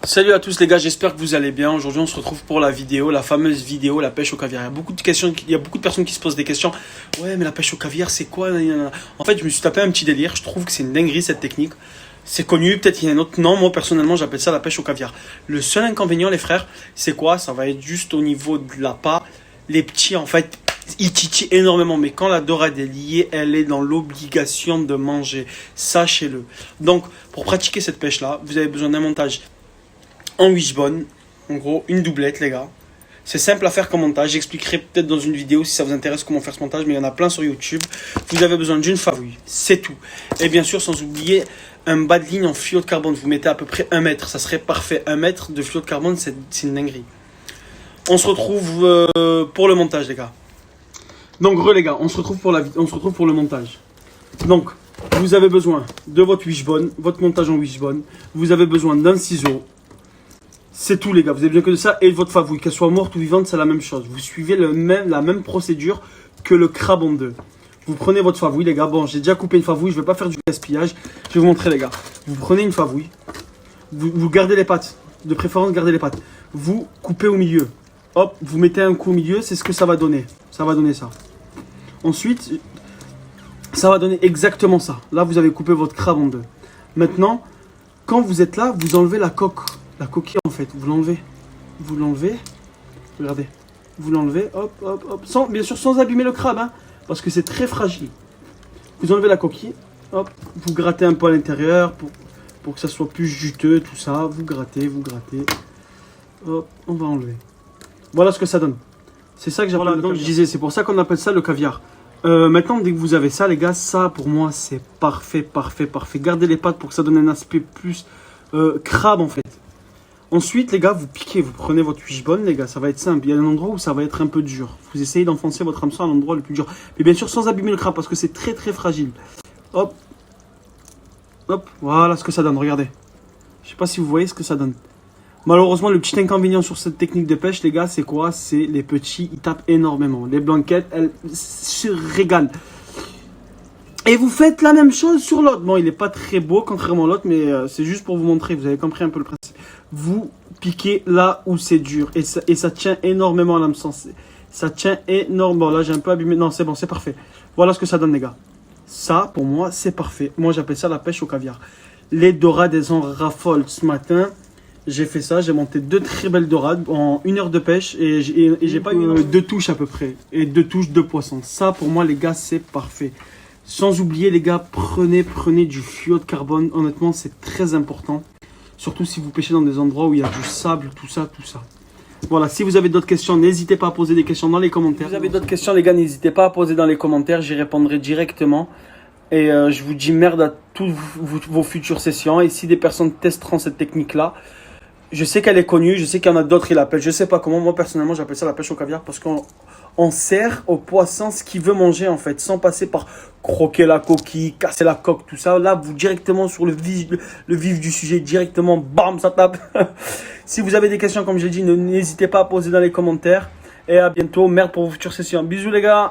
Salut à tous les gars, j'espère que vous allez bien. Aujourd'hui on se retrouve pour la vidéo, la fameuse vidéo, la pêche au caviar. Il y a beaucoup de questions, il y a beaucoup de personnes qui se posent des questions. Ouais mais la pêche au caviar c'est quoi? En fait je me suis tapé un petit délire, je trouve que c'est une dinguerie cette technique. C'est connu, peut-être il y a un autre nom, moi personnellement j'appelle ça la pêche au caviar. Le seul inconvénient les frères, c'est quoi? Ça va être juste au niveau de l'appât. Les petits en fait, ils titillent énormément, mais quand la dorade est liée, elle est dans l'obligation de manger. Sachez-le. Donc pour pratiquer cette pêche là, vous avez besoin d'un montage en wishbone, en gros une doublette les gars. C'est simple à faire comme montage, j'expliquerai peut-être dans une vidéo si ça vous intéresse comment faire ce montage, mais il y en a plein sur YouTube. Vous avez besoin d'une favouille, c'est tout. Et bien sûr sans oublier un bas de ligne en fluo de carbone, vous mettez à peu près 1 mètre, ça serait parfait. 1 mètre de fluo de carbone, c'est une dinguerie. On se retrouve pour le montage les gars. Donc les gars, on se retrouve pour le montage. Donc vous avez besoin de votre wishbone, votre montage en wishbone. Vous avez besoin d'un ciseau. C'est tout les gars, vous avez besoin que de ça et de votre favouille, qu'elle soit morte ou vivante, c'est la même chose. Vous suivez la même procédure que le crabe en deux. Vous prenez votre favouille les gars, bon j'ai déjà coupé une favouille, je ne vais pas faire du gaspillage. Je vais vous montrer les gars. Vous prenez une favouille, vous gardez les pattes, de préférence gardez les pattes. Vous coupez au milieu, hop, vous mettez un coup au milieu, c'est ce que ça va donner. Ça va donner ça. Ensuite, ça va donner exactement ça. Là vous avez coupé votre crabe en deux. Maintenant, quand vous êtes là, vous enlevez la coque. La coquille en fait, vous l'enlevez, regardez, vous l'enlevez, hop, hop, hop, bien sûr sans abîmer le crabe, hein, parce que c'est très fragile. Vous enlevez la coquille, hop, vous grattez un peu à l'intérieur pour que ça soit plus juteux, tout ça, vous grattez, hop, on va enlever. Voilà ce que ça donne. C'est ça que j'appelle le caviar. Je disais, c'est pour ça qu'on appelle ça le caviar. Maintenant, dès que vous avez ça, les gars, ça pour moi c'est parfait, parfait, parfait. Gardez les pattes pour que ça donne un aspect plus crabe en fait. Ensuite, les gars, vous piquez, vous prenez votre wishbone, les gars, ça va être simple. Il y a un endroit où ça va être un peu dur. Vous essayez d'enfoncer votre hameçon à l'endroit le plus dur. Mais bien sûr, sans abîmer le crabe, parce que c'est très très fragile. Hop. Hop. Voilà ce que ça donne, regardez. Je sais pas si vous voyez ce que ça donne. Malheureusement, le petit inconvénient sur cette technique de pêche, les gars, c'est quoi? C'est les petits, ils tapent énormément. Les blanquettes, elles se régalent. Et vous faites la même chose sur l'autre. Bon, il n'est pas très beau, contrairement à l'autre, mais c'est juste pour vous montrer. Vous avez compris un peu le principe. Vous piquez là où c'est dur. Et ça tient énormément à l'hameçon. Ça tient énormément. Bon, là, j'ai un peu abîmé. Non, c'est bon, c'est parfait. Voilà ce que ça donne, les gars. Ça, pour moi, c'est parfait. Moi, j'appelle ça la pêche au caviar. Les dorades, elles en raffolent. Ce matin, j'ai fait ça. J'ai monté 2 très belles dorades en 1 heure de pêche. Et j'ai pas eu 2 touches à peu près. Et 2 touches de poisson. Ça, pour moi, les gars, c'est parfait. Sans oublier les gars, prenez du fluo de carbone. Honnêtement, c'est très important. Surtout si vous pêchez dans des endroits où il y a du sable, tout ça. Voilà, si vous avez d'autres questions, n'hésitez pas à poser des questions dans les commentaires. Si vous avez d'autres questions les gars, n'hésitez pas à poser dans les commentaires. J'y répondrai directement. Et je vous dis merde à toutes vos futures sessions. Et si des personnes testeront cette technique-là, je sais qu'elle est connue, je sais qu'il y en a d'autres qui l'appellent. Je sais pas comment, moi personnellement j'appelle ça la pêche au caviar parce qu'on sert au poisson ce qu'il veut manger en fait, sans passer par croquer la coquille, casser la coque, tout ça. Là, vous directement sur le vif du sujet, directement, bam, ça tape. Si vous avez des questions, comme j'ai dit, n'hésitez pas à poser dans les commentaires. Et à bientôt, merde pour vos futures sessions. Bisous les gars.